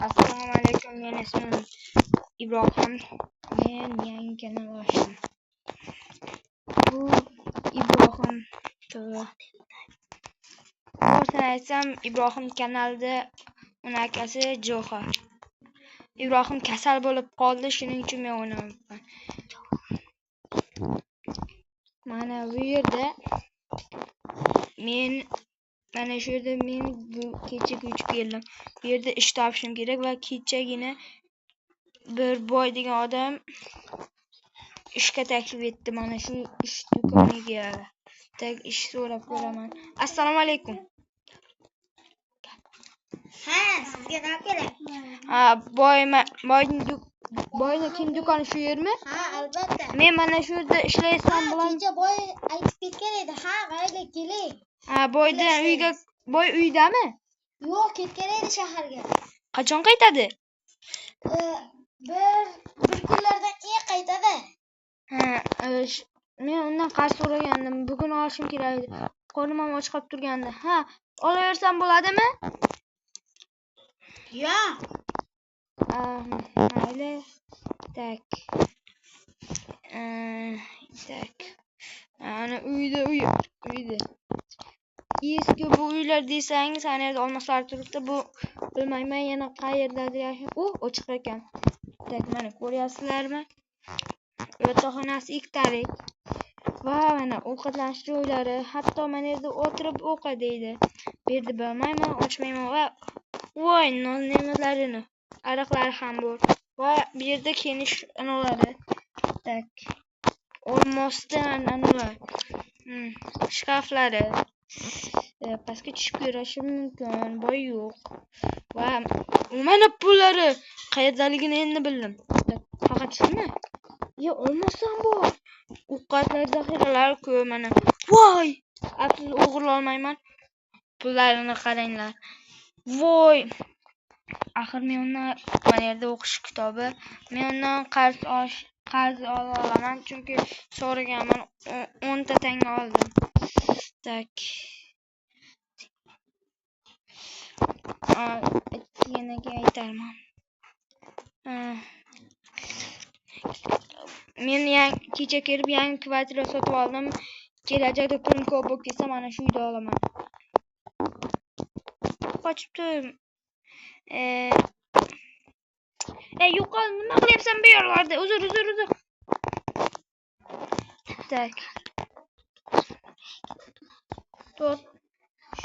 Assalomu alaykum, men ismim Ibrohim. Men yangi kanal ochdim. Bu Ibrohim TV. To'g'risini aytsam, Ibrohim kanalida uning akasi Jo'xa. Ibrohim kasal bo'lib qoldi, shuning uchun men o'ynayapman. Mana bu yerda men kecha ko'chib keldim. Bu yerda ish topishim kerak va kechagina bir boy degan odam ishga taklif etdi. Mana shu ish do'koniga ish so'rab ko'raman. Assalomu alaykum. Ha, sizga nima kerak? Boynikin do'koni shu yermi? Ha, albatta. Men mana shu yerda ishlaysam bo'ladimi? Kecha boy aytib ketgan edi. Ha, mayli keling. Boy uydami? Yo'q, ketgan edi shaharga. Qachon qaytadi? Bir kunlardan keyin qaytadi. Men undan qarz so'ragandim. Bugun olishim kerak edi. Qornim ham och qolib turgandi. Ha, olaversam bo'ladimi? Yo'q. Mayli. Tak. Ana uyda. Eski bu uylar desangiz, ana yerda olmoslar turibdi. Bu bilmayman yana qayerdadir yashaydi. Ochiq ekan. Tak, mana ko'ryapsizlarmi? Yotoqxonasi ikkitalik. Va mana ovqatlanish joylari, hatto mana yerda o'tirib o'qi deydi. Bu yerda bilmayman, ochmayman va voy ne'matlarini, aroqlari ham bor. Va bu yerda kiyinish anolari. Tak. Olmosdan anolar. Shkaflari. Pastga tushib ko'rishim mumkin. Boy yo'q. Va mana pullari qayerdaligini endi bildim. Faqat shumi? Olmasam bor. Ovqatlar zaxiralari ko'p mana. Voy! Afsus o'g'irlolmayman. Pullarini qaranglar. Voy! Axir men undan mana yerda o'qish kitobi. Men undan qarz ola olaman, chunki so'raganman. 10 ta tanga oldim. Tak. Yana aytarman. Men kecha kelib yangi kvartira sotib oldim. Kelajakda pulim ko'p bo'lib ketsa, mana shu uyda olaman. Qochibdi. Yo'qol, nima qilyapsan bu yerlarda? Uzr. Tak.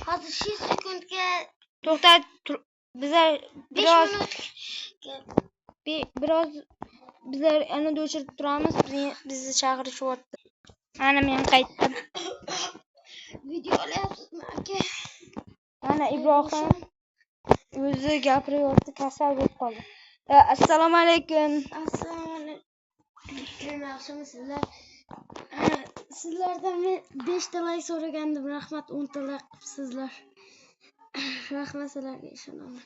Hozir 5 sekundga to'xta. Bizlar 5 bizlar anada o'chirib turamiz. Bizni chaqirishyapti. Mana men qaytdim. video olyapsizmi aka? Mana Ibrohim o'zi gapiryapti, kasal bo'lib qoldi. Assalomu alaykum. Assalomu alaykum. Yaxshimisizlar? Sizlardan men 5 ta like so'ragandim. Rahmat, 10 ta like qilibsizlar. Rahmat sizlarga, ishonaman.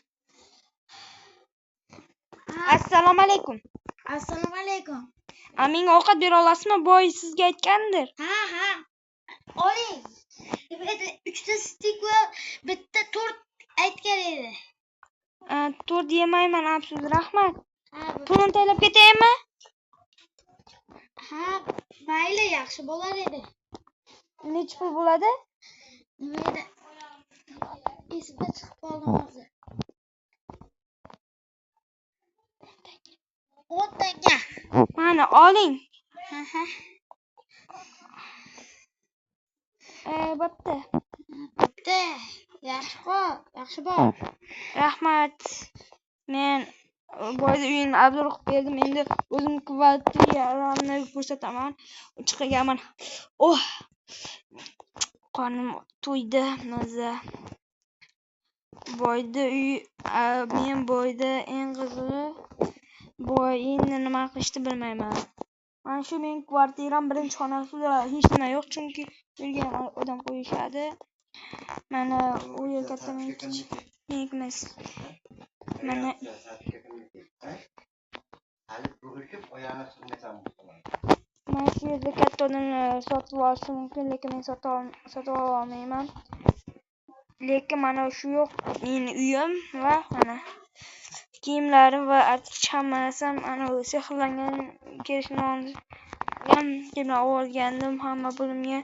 Assalomu alaykum. Assalomu alaykum. Menga ovqat bera olasizmi? Boy sizga aytgandir. Ha. Oling. Bu yerda 3 ta stik va bitta tort aytgan edi. Tort yemayman, afsus. Rahmat. Pulni taylab ketaymi? Ha, mayli, yaxshi bo'lar edi. Necha pul bo'ladi? Nima edi? Esimdan chiqib qoldim hozir. 10 tanga. Mana oling. Ha. Bo'pti. Yaxshi bor. Rahmat. Men boyda uyini abzor qilib berdim. Endi o'zim kvartiramni ko'rsataman. Chiqaman. Qornim to'ydi, maza. Boyda uy, men boyda eng qizig'i boy endi nima qilishni bilmayman. Mana shu men kvartiram birinchi xonasida hech nima yo'q, chunki yurgan odam qo'yishadi. Mana u yer katta menimiz. Mana shu yerda katta odamlar sotib olishi mumkin, lekin men sotib olmayman. Lekin mana shu yo'q, mening uyim va mana kiyimlarim va artist hammasi ham ana sehrlangan kirishni kiyimlar olgandim hamma pulimga.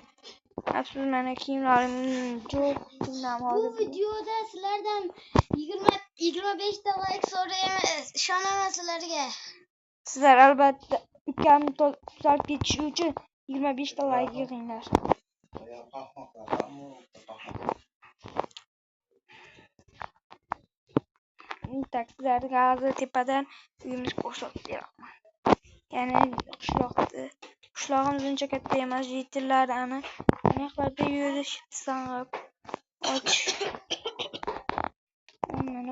Afsus mana kiyimlarim yo'q. Bu videoda sizlardan 25 ta like so'raymiz. Ishonaman sizlarga. Sizlar albatta ukam tuzalib ketishi uchun 25 ta like yig'inglar. Tak sizlarga hozir tepadan uyimiz ko'rsatib beraman. Ya'ni qishlog'imiz uncha katta emas, jitillar ana yoqlarda yurish sang'ib och. Mana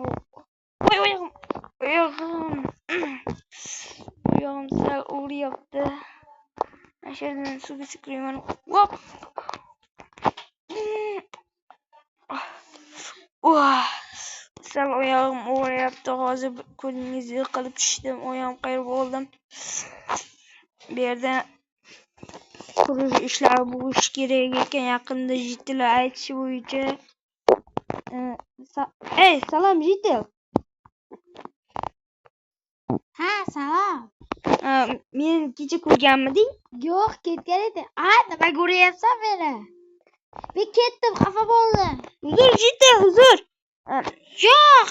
oyog'im sal o'riyapti. Mana shu yerdan suvga sikirman. Vop. Sal oyog'im o'riyapti. Hozir ko'zingizni qilib tushdim. Oyog'im qayerga oldim. Bu yerda qurilish ishlari bo'lishi kerak ekan. Yaqinda jitillar aytishi bo'yicha. Salom jitil. Ha, salom. Meni kecha ko'rganmiding? Yo'q, ketgan edi. Nima ko'ryapsan meni? Men ketdim, xafa bo'ldim. Uzr jitil, uzr. Yo'q.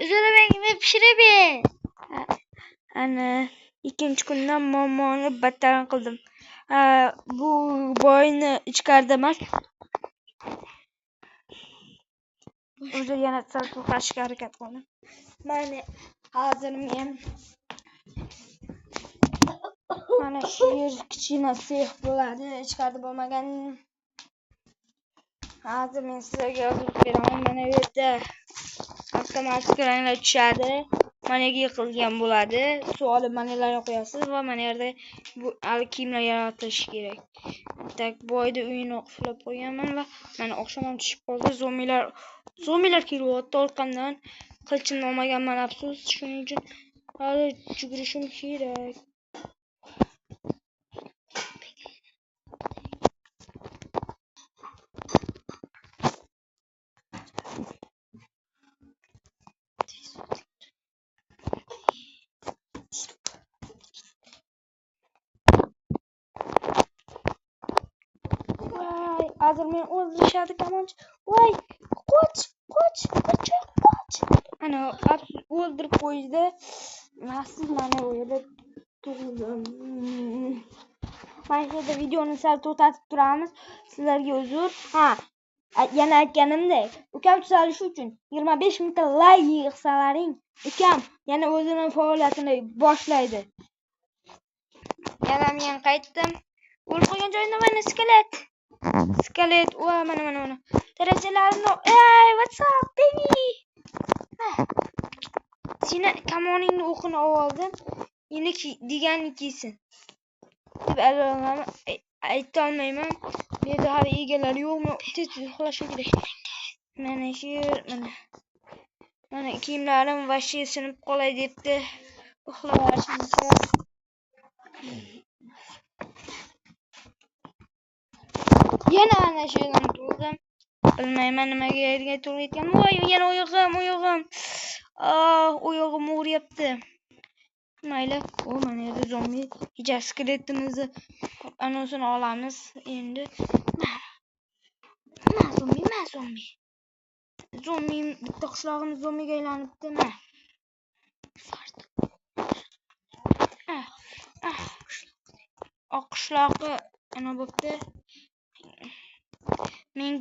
Uzrimni pishirib ber. Ana ikkinchi kundan muammoni battar qildim. Bu boyni ichkarida emas. O'zi yana sal to'xtashga harakat qildim. Mana hozir men mana shu yer kichkina sex bo'ladi, ichkarida bo'lmagan. Hozir men sizlarga yozib beraman. Mana bu yerda avtomatik ranglar tushadi. Mana yerga yiqilgan bo'ladi. Suv olib mana yerlarga qo'yasiz va mana yerda bu kiyimlar yaratilishi kerak. Tak boyda uyini qulab qo'yganman va mana oqshom ham tushib qoldi. Zombilar kelyapti orqamdan. Qilichimni olmaganman, afsus. Shuning uchun hozir yugurishim kerak. Hozir men o'ldirishadi kamonchi. Voy, qoch. Ana o'ldirib qo'ydi. Maxsus mana bu yerda tug'ildim. Mana shu yerda videoni sal to'xtatib turamiz. Sizlarga uzr. Yana aytganimdek, ukam tuzalishi uchun 25 mingta like yig'salaring, ukam yana o'zini faoliyatini boshlaydi. Yana men qaytdim. O'lib qolgan joyimda mana skelet. Mana. Derazalarni, what's up, baby? Seni kamoningni o'qini oldim. Endi deganni kiysin. Deb ayta olmayman. Bu yerda hali egalar yo'qmi? Tez uxlash kerak. Mana shu mana kiyimlarim vashi sinib qolay debdi. Uxlashimcha. Yana mana shu yerdan turdim. Bilmayman nimaga yerga turayotgan. Voy, yana oyog'im. Oyog'im o'riyapti. Mayli. Mana yerda zombi kecha skeletimizni anonsini olamiz endi. Zombi. Bitta qishlog'imiz zombiga aylanibdi. Oq qishlog'i ana bo'pti. Men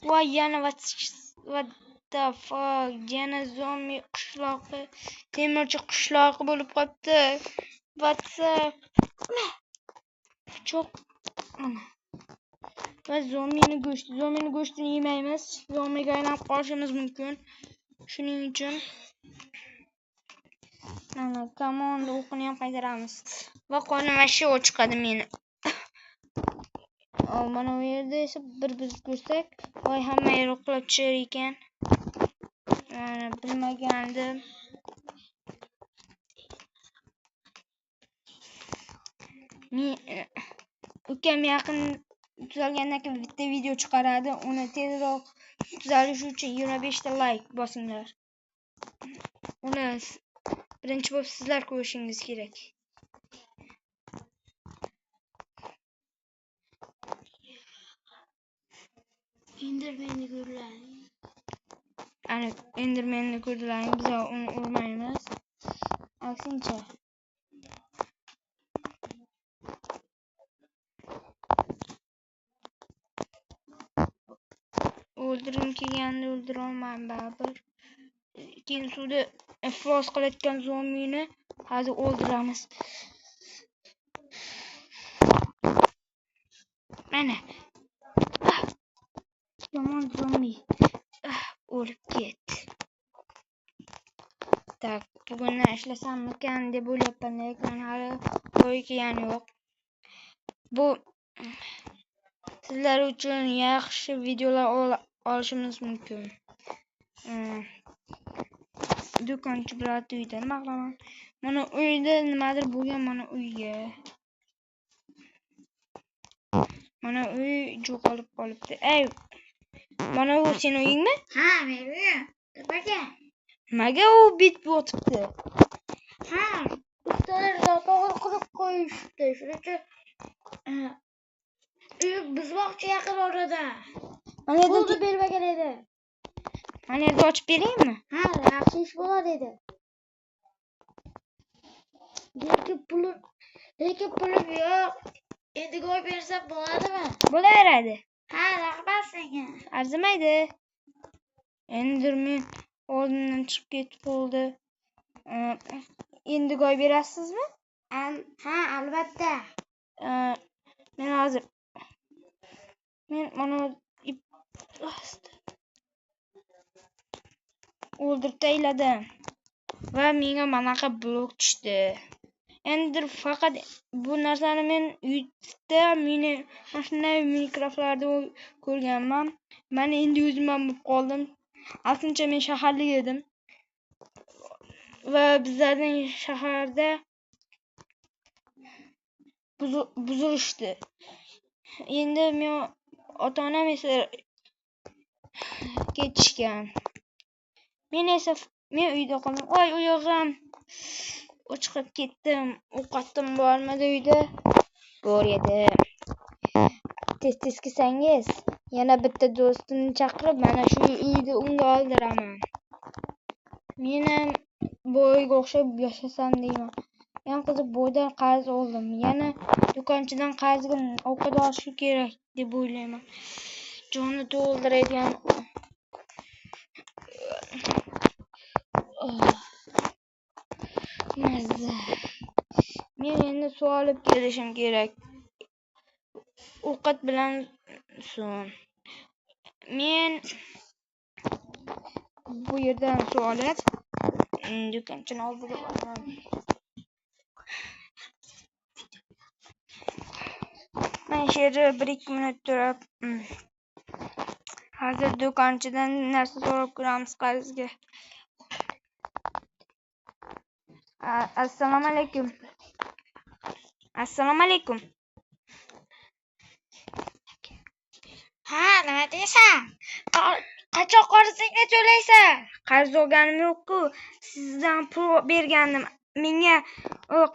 voy yana what the fuck, yana zombi qishlog'i, temirchi qishlog'i bo'lib qolibdi. WhatsApp cho'q va zombini go'shtini yemaymiz. Zombiga aylanib qolishimiz mumkin. Shuning uchun mana kamonni o'qini ham qaytaramiz va qo'lim vashi chiqadi meni. Mana bu yerda esa biz ko'rsak, voy hamma yer uxlab tushar ekan. Mana bilmagandim. Ukam yaqin tuzalgandan keyin bitta video chiqaradi. Uni tezroq tuzalishi uchun 25 ta like bosinglar. uni birinchi bo'lib sizlar ko'rishingiz kerak. Endermanni ko'rlaring. Ana Endermanni ko'rdilaring, biz uni urmaymiz. Aksincha. O'ldirim kelganda o'ldira olmayman baribir. Keyin suvda iflos qilayotgan zombini hozir o'ldiramiz. Mana. Yomon zombi. O'lib ketdi. Tak, bugundan ishlasammikan deb o'ylayapman, lekin hali o'y kelgani yo'q. Bu sizlar uchun yaxshi videolar olishimiz mumkin. Do'konchi bilan uyda nima qilaman? Mana uyda nimadir bo'lgan, mana uyga. Mana uy yo'qolib qolibdi. Ey, mana u sening uyingmi? Ha, men uyim. Nimaga? Nimaga u bitib o'tibdi? Ha, ustalar zo'rg'a qurib qo'yishdi. Shuning uchun uy buzmoqchi yaqin orada. Mana Pulni bermagan edi. Mana yerda ochib beraymi? Ha, yaxshi ish bo'lar edi. Lekin pulim yo'q. Endi qo'y bersam bo'ladimi? Bo'laveradi. Ha, rahmat senga. Arzimaydi. Enderman oldindan chiqib ketib qoldi. Endi qo'y berasizmi? Ha, albatta. Men hozir mana o'ldirib tayladim va menga manaqa blok tushdi. Endi faqat bu narsani men YouTube'da mana shunday Minecraft'larda ko'rganman. Mana endi o'zim ham bo'lib qoldim. Aslida men shaharlik edim. Va bizlarning shaharda buzilishdi. Endi men ota-onam esa ketishgan. Men uyda qoldim. Voy, oyog'im. Chiqib ketdim. Ovqatim bormidi uyda? Bor edi. Tez kelsangiz, yana bitta do'stimni chaqirib, mana shu uyda unga oldiraman. Men ham boyga o'xshab yashasam deyman. Men qiziq boydan qarz oldim. Yana do'konchidan qarzga ovqat olish kerak deb o'ylayman. Jonni to'ldiradigan mazza. Men endi suv olib kelishim kerak. Ovqat bilan so'ng. Men bu yerdan suv olib, do'konchini oldirib olaman. Men shu yerda 1-2 minut turib, hozir do'konchidan narsa so'rab ko'ramiz qarzga. Assalomu alaykum. Assalomu alaykum. Ha, nima deysan? Qachon qarzingni to'laysan? Qarz olganim yo'q-ku. Sizdan pul bergandim. Menga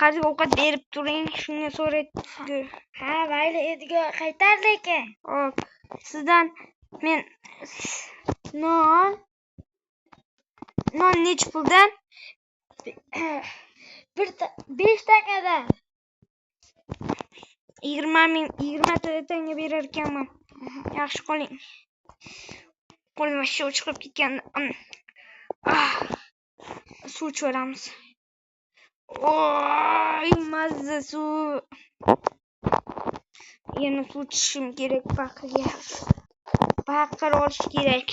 qarzga ovqat berib turing, shunga so'raydi. Ha, mayli, endi qaytar lekin. Hop, sizdan men non nech puldan? 5 tangadan. 20 tanga berar ekanman. Yaxshi qoling. Qo'lim sho'x chiqib ketgan. Suv ichamiz. Oy, mazza suv. Yana suv ichishim kerak paqirga. Paqir olish kerak.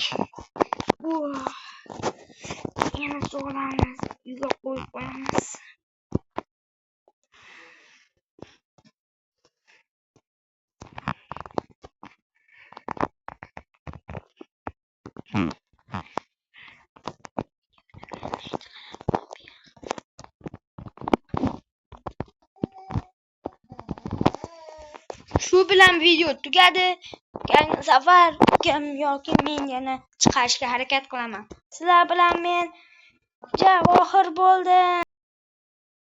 Yana suv olamiz. Uyga qo'yib qo'yamiz. Shu bilan video tugadi. Keyingi safar kim yoki men yana chiqarishga harakat qilaman. Sizlar bilan men Javohir bo'ldi.